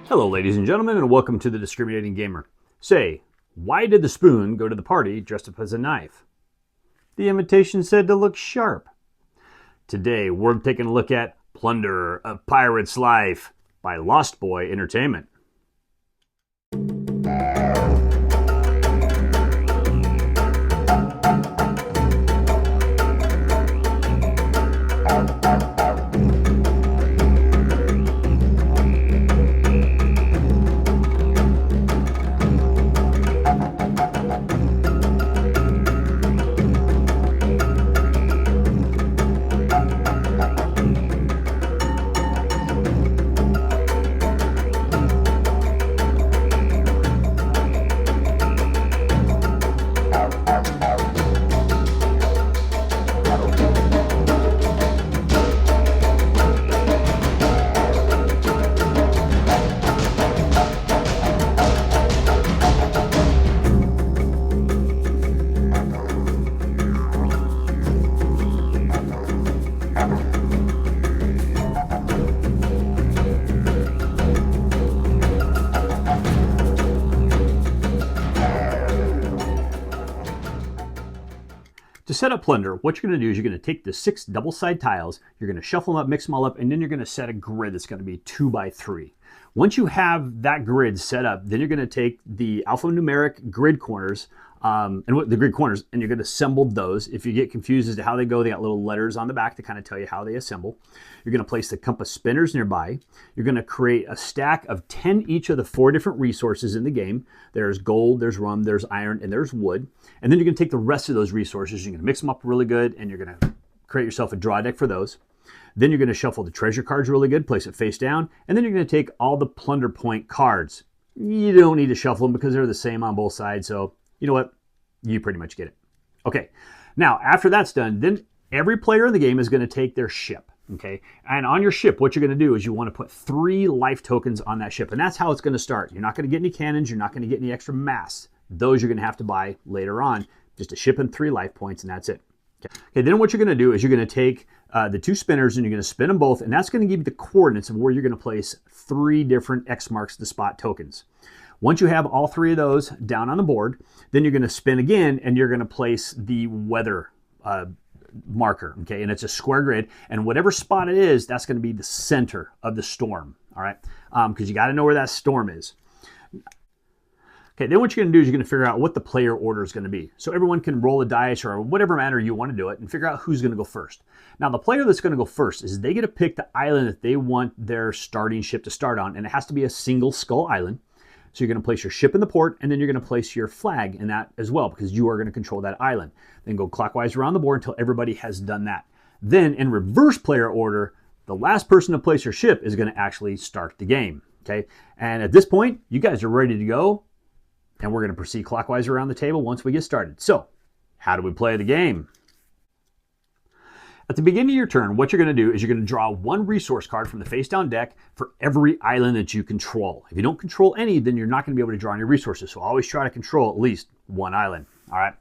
Hello, ladies and gentlemen, and welcome to the Discriminating Gamer. Say, why did the spoon go to the party dressed up as a knife? The invitation said to look sharp. Today, we're taking a look at Plunder, A Pirate's Life by Lost Boy Entertainment. To set up Plunder, what you're going to do is you're going to take the 6 double-side tiles, you're going to shuffle them up, mix them all up, and then you're going to set a grid that's going to be 2 by 3. Once you have that grid set up, then you're going to take the alphanumeric grid corners, and you're going to assemble those. If you get confused as to how they go, they got little letters on the back to kind of tell you how they assemble. You're going to place the compass spinners nearby. You're going to create a stack of 10 each of the 4 different resources in the game. There's gold, there's rum, there's iron, and there's wood. And then you're going to take the rest of those resources, you're going to mix them up really good, and you're going to create yourself a draw deck for those. Then you're going to shuffle the treasure cards really good, place it face down, and then you're going to take all the plunder point cards. You don't need to shuffle them because they're the same on both sides, so you know what? You pretty much get it. Okay, now after that's done, then every player in the game is going to take their ship. Okay, and on your ship, what you're going to do is you want to put 3 life tokens on that ship, and that's how it's going to start. You're not going to get any cannons, you're not going to get any extra mass. Those you're going to have to buy later on. Just a ship and 3 life points, and that's it. Okay, then what you're going to do is you're going to take the 2 spinners and you're going to spin them both, and that's going to give you the coordinates of where you're going to place 3 different X marks the spot tokens. Once you have all 3 of those down on the board, then you're going to spin again and you're going to place the weather marker, okay, and it's a square grid, and whatever spot it is, that's going to be the center of the storm, all right, because you got to know where that storm is. Okay, then what you're going to do is you're going to figure out what the player order is going to be. So everyone can roll a dice or whatever manner you want to do it and figure out who's going to go first. Now, the player that's going to go first is they get to pick the island that they want their starting ship to start on, and it has to be a single skull island. So you're going to place your ship in the port, and then you're going to place your flag in that as well, because you are going to control that island. Then go clockwise around the board until everybody has done that. Then in reverse player order, the last person to place your ship is going to actually start the game. Okay, and at this point, you guys are ready to go. And we're going to proceed clockwise around the table once we get started. So, how do we play the game? At the beginning of your turn, what you're going to do is you're going to draw 1 resource card from the face down deck for every island that you control. If you don't control any, then you're not going to be able to draw any resources. So always try to control at least 1 island. All right.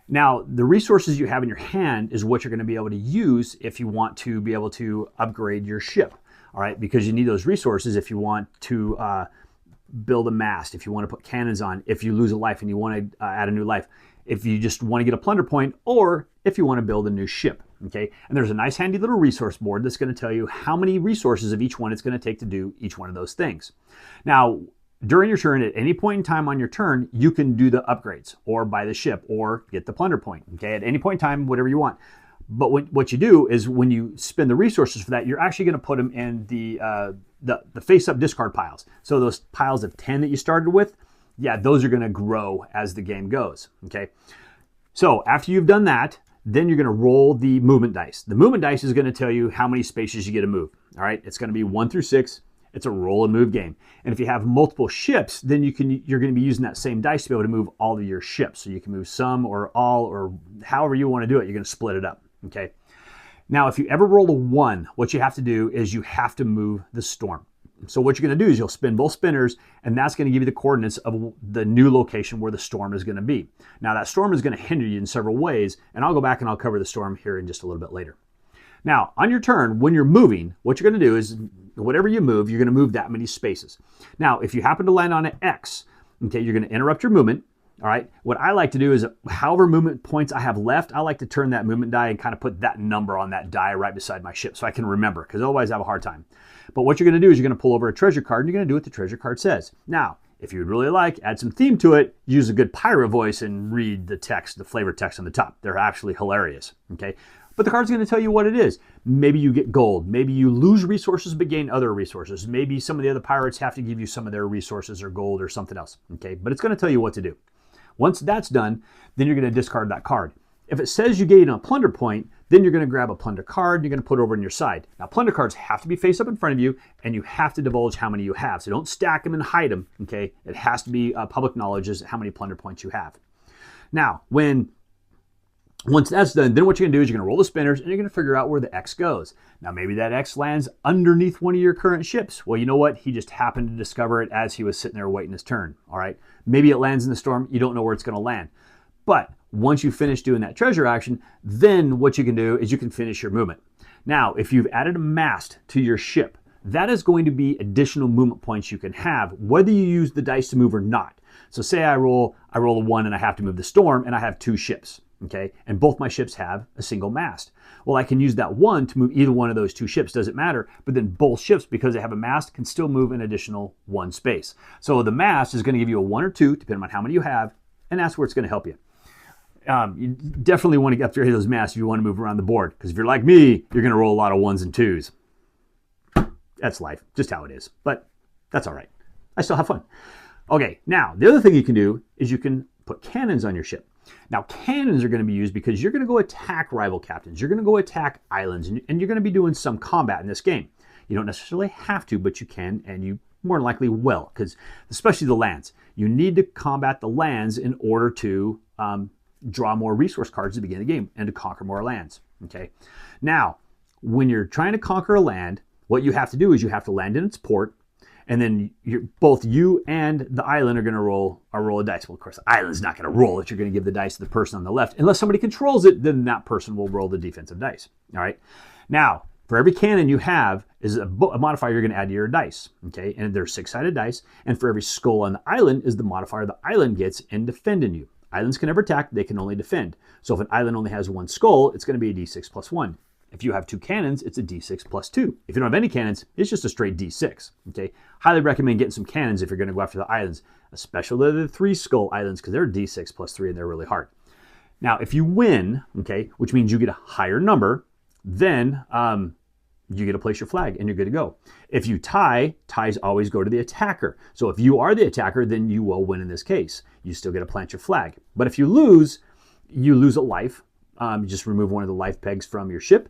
Now, the resources you have in your hand is what you're going to be able to use if you want to be able to upgrade your ship. All right, because you need those resources if you want to build a mast, if you want to put cannons on, if you lose a life and you want to add a new life, if you just want to get a plunder point, or if you want to build a new ship. Okay, and there's a nice handy little resource board that's going to tell you how many resources of each one it's going to take to do each one of those things. Now, during your turn, at any point in time on your turn, you can do the upgrades or buy the ship or get the plunder point. Okay, at any point in time, whatever you want. But what you do is when you spend the resources for that, you're actually going to put them in the face-up discard piles. So those piles of 10 that you started with, yeah, those are going to grow as the game goes, okay? So after you've done that, then you're going to roll the movement dice. The movement dice is going to tell you how many spaces you get to move, all right? It's going to be 1 through 6. It's a roll and move game. And if you have multiple ships, then you're going to be using that same dice to be able to move all of your ships. So you can move some or all or however you want to do it. You're going to split it up, okay? Now, if you ever roll a 1, what you have to do is you have to move the storm. So what you're going to do is you'll spin both spinners, and that's going to give you the coordinates of the new location where the storm is going to be. Now, that storm is going to hinder you in several ways, and I'll go back and I'll cover the storm here in just a little bit later. Now, on your turn, when you're moving, what you're going to do is whatever you move, you're going to move that many spaces. Now, if you happen to land on an X, okay, you're going to interrupt your movement. All right. What I like to do is however movement points I have left, I like to turn that movement die and kind of put that number on that die right beside my ship so I can remember, because otherwise I have a hard time. But what you're going to do is you're going to pull over a treasure card and you're going to do what the treasure card says. Now, if you would really like, add some theme to it, use a good pirate voice and read the text, the flavor text on the top. They're actually hilarious. Okay. But the card's going to tell you what it is. Maybe you get gold. Maybe you lose resources but gain other resources. Maybe some of the other pirates have to give you some of their resources or gold or something else. Okay. But it's going to tell you what to do. Once that's done, then you're going to discard that card. If it says you gain a plunder point, then you're going to grab a plunder card and you're going to put it over on your side. Now, plunder cards have to be face up in front of you, and you have to divulge how many you have. So don't stack them and hide them, okay? It has to be public knowledge as how many plunder points you have. Now, once that's done, then what you're going to do is you're going to roll the spinners and you're going to figure out where the X goes. Now, maybe that X lands underneath one of your current ships. Well, you know what? He just happened to discover it as he was sitting there waiting his turn, all right? Maybe it lands in the storm. You don't know where it's going to land. But once you finish doing that treasure action, then what you can do is you can finish your movement. Now, if you've added a mast to your ship, that is going to be additional movement points you can have, whether you use the dice to move or not. So say I roll a 1 and I have to move the storm and I have 2 ships. Okay, and both my ships have a single mast. Well, I can use that 1 to move either one of those 2 ships, doesn't matter, but then both ships, because they have a mast, can still move an additional 1 space. So the mast is going to give you a 1 or 2, depending on how many you have, and that's where it's going to help you. You definitely want to upgrade those masts if you want to move around the board, because if you're like me, you're going to roll a lot of 1s and 2s. That's life, just how it is, but that's all right. I still have fun. Okay, now, the other thing you can do is you can put cannons on your ship. Now, cannons are going to be used because you're going to go attack rival captains. You're going to go attack islands, and you're going to be doing some combat in this game. You don't necessarily have to, but you can, and you more than likely will, because especially the lands. You need to combat the lands in order to draw more resource cards at the beginning of the game and to conquer more lands. Okay. Now, when you're trying to conquer a land, what you have to do is you have to land in its port, and then both you and the island are going to roll a dice. Well, of course, the island's not going to roll it. You're going to give the dice to the person on the left. Unless somebody controls it, then that person will roll the defensive dice. All right. Now, for every cannon you have is a modifier you're going to add to your dice. Okay. And there's 6-sided dice. And for every skull on the island is the modifier the island gets in defending you. Islands can never attack. They can only defend. So if an island only has 1 skull, it's going to be a d6 plus 1. If you have 2 cannons, it's a d6 plus 2. If you don't have any cannons, it's just a straight d6. Okay, highly recommend getting some cannons if you're going to go after the islands, especially the 3 skull islands, because they're d6 plus 3 and they're really hard. Now, if you win, okay, which means you get a higher number, then you get to place your flag and you're good to go. If you tie, ties always go to the attacker. So if you are the attacker, then you will win in this case. You still get to plant your flag. But if you lose a life. You just remove one of the life pegs from your ship.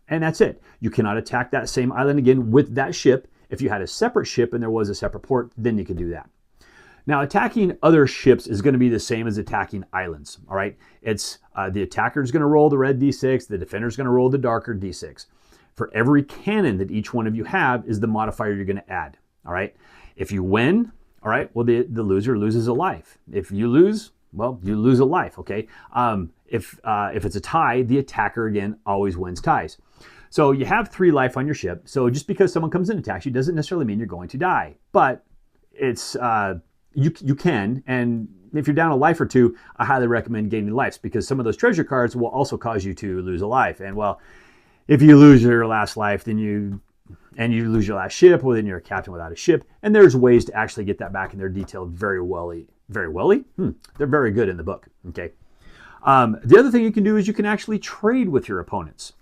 And that's it. You cannot attack that same island again with that ship. If you had a separate ship and there was a separate port, then you could do that. Now, attacking other ships is going to be the same as attacking islands. All right. It's the attacker is going to roll the red d6. The defender is going to roll the darker d6. For every cannon that each one of you have is the modifier you're going to add. All right. If you win, all right, well, the loser loses a life. If you lose, well, you lose a life. Okay. If it's a tie, the attacker again always wins ties. So you have 3 life on your ship. So just because someone comes in and attacks you doesn't necessarily mean you're going to die. But it's you can, and if you're down a life or 2, I highly recommend gaining lives, because some of those treasure cards will also cause you to lose a life. And well, if you lose your last life, then you lose your last ship, well, then you're a captain without a ship. And there's ways to actually get that back, and they're detailed very welly. Very welly? They're very good in the book. Okay. The other thing you can do is you can actually trade with your opponents.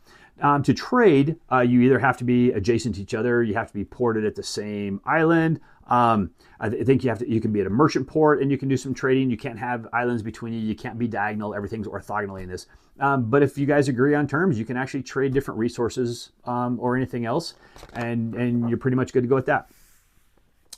To trade, you either have to be adjacent to each other, you have to be ported at the same island. I think you can be at a merchant port and you can do some trading. You can't have islands between you. You can't be diagonal. Everything's orthogonally in this. But if you guys agree on terms, you can actually trade different resources or anything else, and you're pretty much good to go with that.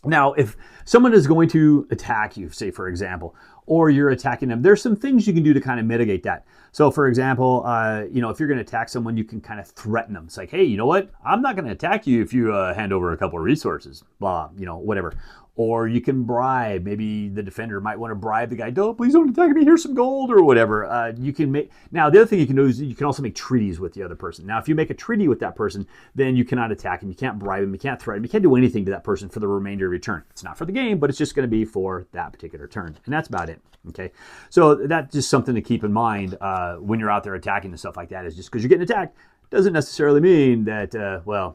Now, if someone is going to attack you, say for example, or you're attacking them. There's some things you can do to kind of mitigate that. So for example, if you're going to attack someone, you can kind of threaten them. It's like, hey, you know what? I'm not going to attack you if you hand over a couple of resources, blah, whatever. Or you can bribe. Maybe the defender might want to bribe the guy. No, please don't attack me. Here's some gold or whatever. You can make. Now, the other thing you can do is you can also make treaties with the other person. Now, if you make a treaty with that person, then you cannot attack him. You can't bribe him. You can't threaten him. You can't do anything to that person for the remainder of your turn. It's not for the game, but it's just going to be for that particular turn. And that's about it. Okay. So that's just something to keep in mind when you're out there attacking and stuff like that. Is just because you're getting attacked doesn't necessarily mean that, the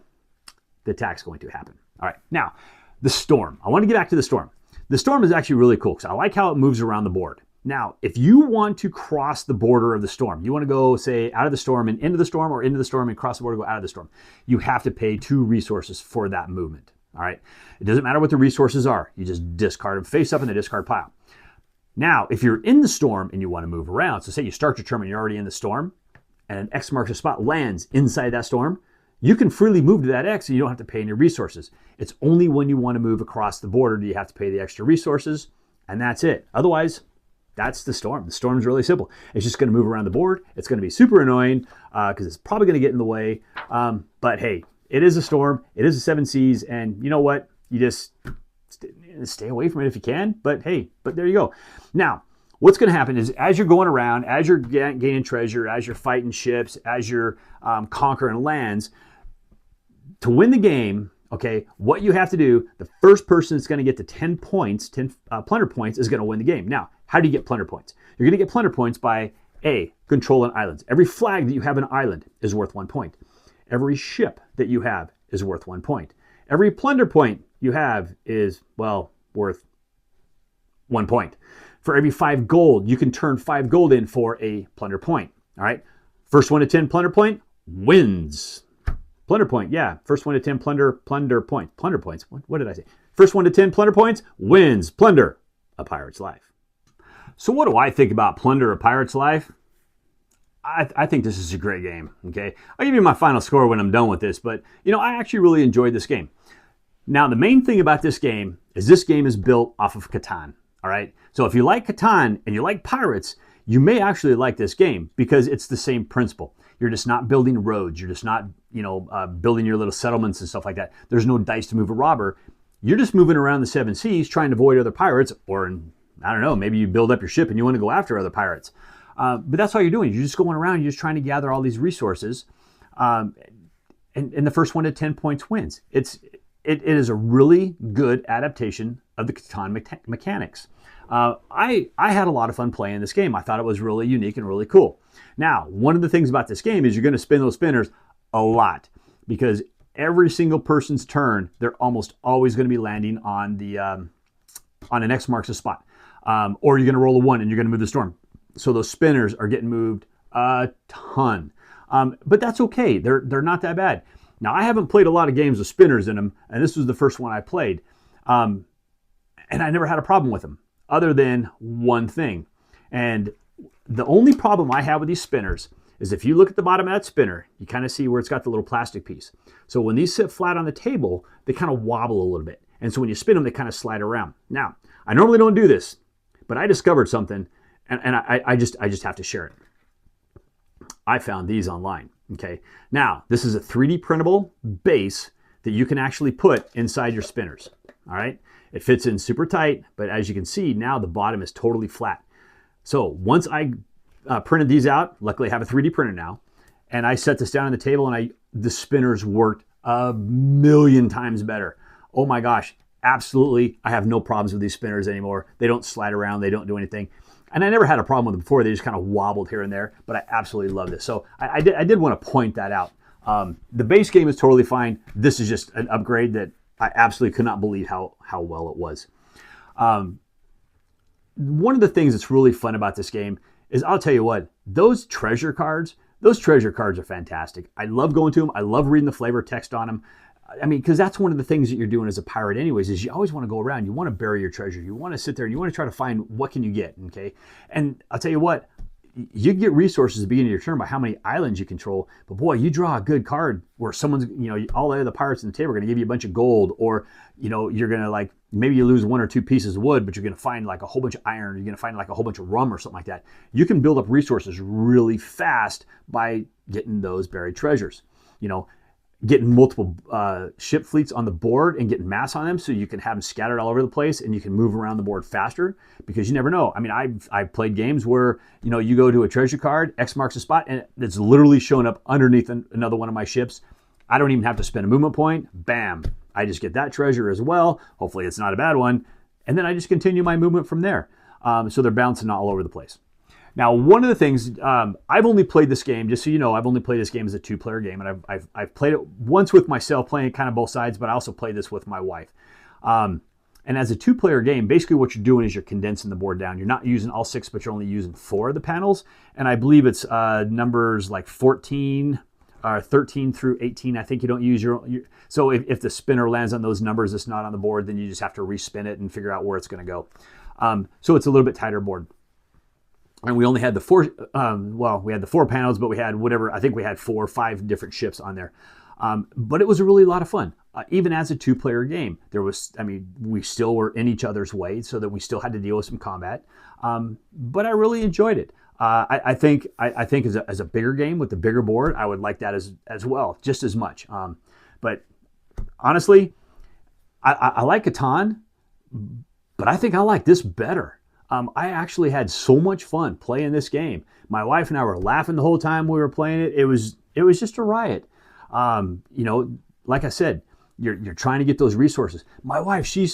attack's going to happen. All right. Now, the storm. I want to get back to the storm. The storm is actually really cool because I like how it moves around the board. Now, if you want to cross the border of the storm, you want to go, say, out of the storm and into the storm, or into the storm and cross the border and go out of the storm, you have to pay 2 resources for that movement. All right. It doesn't matter what the resources are. You just discard them face up in the discard pile. Now, if you're in the storm and you want to move around, so say you start your turn and you're already in the storm, and an X marks a spot lands inside that storm, you can freely move to that X and you don't have to pay any resources. It's only when you want to move across the border do you have to pay the extra resources, and that's it. Otherwise, that's the storm. The storm is really simple. It's just going to move around the board. It's going to be super annoying because it's probably going to get in the way. But hey, it is a storm. It is a 7 seas, and you know what? You just stay away from it if you can. But hey, there you go. Now, what's going to happen is as you're going around, as you're gaining treasure, as you're fighting ships, as you're conquering lands, to win the game, okay, what you have to do, the first person that's going to get to 10 points, 10 plunder points, is going to win the game. Now, how do you get plunder points? You're going to get plunder points by A, controlling islands. Every flag that you have an island is worth 1 point. Every ship that you have is worth 1 point. Every plunder point you have is, worth 1 point. For every 5 gold, you can turn 5 gold in for a plunder point. All right. First one to 10 plunder point wins. Plunder point, yeah. First one to 10 plunder point. Plunder points. What did I say? First one to 10 plunder points wins. Plunder, A Pirate's Life. So what do I think about Plunder, A Pirate's Life? I think this is a great game. Okay. I'll give you my final score when I'm done with this, but I actually really enjoyed this game. Now, the main thing about this game is built off of Catan. All right. So if you like Catan and you like pirates, you may actually like this game because it's the same principle. You're just not building roads. You're just not, building your little settlements and stuff like that. There's no dice to move a robber. You're just moving around the 7 seas trying to avoid other pirates, or I don't know, maybe you build up your ship and you want to go after other pirates. But that's all you're doing. You're just going around. You're just trying to gather all these resources. And the first one to 10 points wins. It is a really good adaptation of the Catan mechanics. I had a lot of fun playing this game. I thought it was really unique and really cool. Now, one of the things about this game is you're going to spin those spinners a lot because every single person's turn, they're almost always going to be landing on the on an X marks a spot. Or you're going to roll a 1 and you're going to move the storm. So those spinners are getting moved a ton. But that's okay. They're not that bad. Now, I haven't played a lot of games with spinners in them, and this was the first one I played. And I never had a problem with them, other than one thing. And the only problem I have with these spinners is if you look at the bottom of that spinner, you kind of see where it's got the little plastic piece. So when these sit flat on the table, they kind of wobble a little bit. And so when you spin them, they kind of slide around. Now, I normally don't do this, but I discovered something, and I just have to share it. I found these online. Okay. Now, this is a 3D printable base that you can actually put inside your spinners. All right. It fits in super tight, but as you can see, now the bottom is totally flat. So once I printed these out, luckily I have a 3D printer now, and I set this down on the table, and the spinners worked a million times better. Oh my gosh, absolutely. I have no problems with these spinners anymore. They don't slide around. They don't do anything. And I never had a problem with them before. They just kind of wobbled here and there, but I absolutely love this. So I did want to point that out. The base game is totally fine. This is just an upgrade that I absolutely could not believe how well it was. One of the things that's really fun about this game is, I'll tell you what, those treasure cards are fantastic. I love going to them. I love reading the flavor text on them. I mean, because that's one of the things that you're doing as a pirate anyways, is you always want to go around. You want to bury your treasure. You want to sit there and you want to try to find what can you get, okay? And I'll tell you what, you get resources at the beginning of your turn by how many islands you control. But boy, you draw a good card where someone's, all the other pirates in the table are going to give you a bunch of gold, or, you're going to like, maybe you lose 1 or 2 pieces of wood, but you're going to find like a whole bunch of iron. You're going to find like a whole bunch of rum or something like that. You can build up resources really fast by getting those buried treasures. Getting multiple ship fleets on the board and getting mass on them, so you can have them scattered all over the place and you can move around the board faster, because you never know. I mean, I've played games where you go to a treasure card, X marks a spot, and it's literally showing up underneath another one of my ships. I don't even have to spend a movement point. Bam! I just get that treasure as well. Hopefully it's not a bad one, and then I just continue my movement from there. So they're bouncing all over the place. Now, one of the things, I've only played this game, just so you know, I've only played this game as a 2-player game, and I've played it once with myself, playing kind of both sides, but I also played this with my wife. And as a 2-player game, basically what you're doing is you're condensing the board down. You're not using all 6, but you're only using 4 of the panels, and I believe it's numbers like 13 through 18. I think you don't use your so if the spinner lands on those numbers that's not on the board, then you just have to respin it and figure out where it's going to go. So it's a little bit tighter board. And we only had the 4, we had the 4 panels, but we had whatever, I think we had 4 or 5 different ships on there. But it was a really lot of fun. Even as a 2-player game, we still were in each other's way, so that we still had to deal with some combat. But I really enjoyed it. I think as a bigger game with the bigger board, I would like that as well, just as much. But honestly, I like Catan, but I think I like this better. I actually had so much fun playing this game. My wife and I were laughing the whole time we were playing it. It was just a riot. Like I said, you're trying to get those resources. My wife, she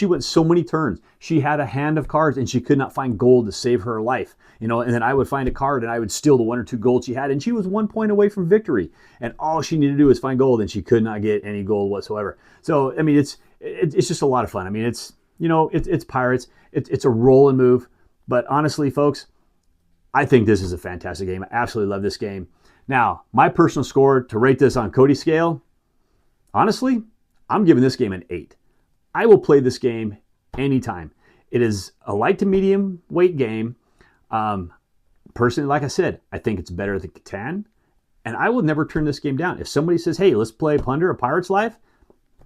went so many turns. She had a hand of cards and she could not find gold to save her life. And then I would find a card and I would steal the 1 or 2 gold she had, and she was 1 point away from victory. And all she needed to do was find gold, and she could not get any gold whatsoever. So it's just a lot of fun. It's pirates. It's a roll and move. But honestly, folks, I think this is a fantastic game. I absolutely love this game. Now, my personal score to rate this on Cody's scale, honestly, I'm giving this game an 8. I will play this game anytime. It is a light to medium weight game. Personally, like I said, I think it's better than Catan. And I will never turn this game down. If somebody says, hey, let's play Plunder, A Pirate's Life,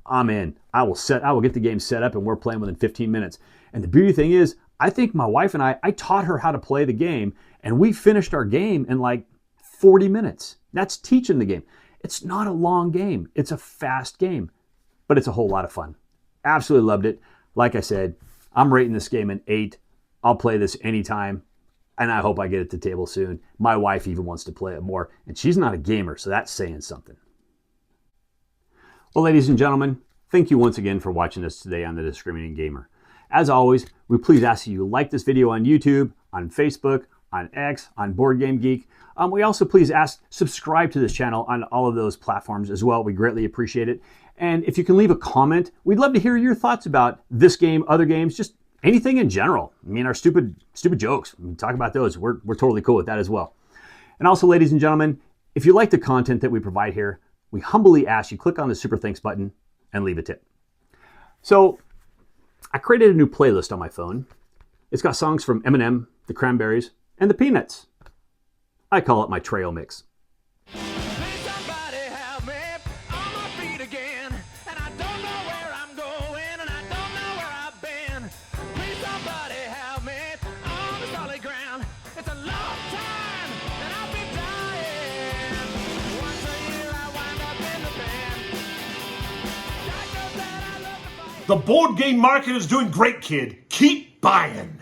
I'm in. I will get the game set up and we're playing within 15 minutes. And the beauty thing is, I think my wife and I taught her how to play the game, and we finished our game in like 40 minutes. That's teaching the game. It's not a long game. It's a fast game, but it's a whole lot of fun. Absolutely loved it. Like I said, I'm rating this game an 8. I'll play this anytime, and I hope I get it to table soon. My wife even wants to play it more, and she's not a gamer, so that's saying something. Well, ladies and gentlemen, thank you once again for watching us today on The Discriminating Gamer. As always, we please ask that you like this video on YouTube, on Facebook, on X, on Board Game Geek. We also please ask subscribe to this channel on all of those platforms as well. We greatly appreciate it. And if you can leave a comment, we'd love to hear your thoughts about this game, other games, just anything in general. Our stupid jokes. We can talk about those. We're totally cool with that as well. And also, ladies and gentlemen, if you like the content that we provide here, we humbly ask you click on the Super Thanks button and leave a tip. So, I created a new playlist on my phone. It's got songs from Eminem, the Cranberries, and the Peanuts. I call it my trail mix. The board game market is doing great, kid. Keep buying.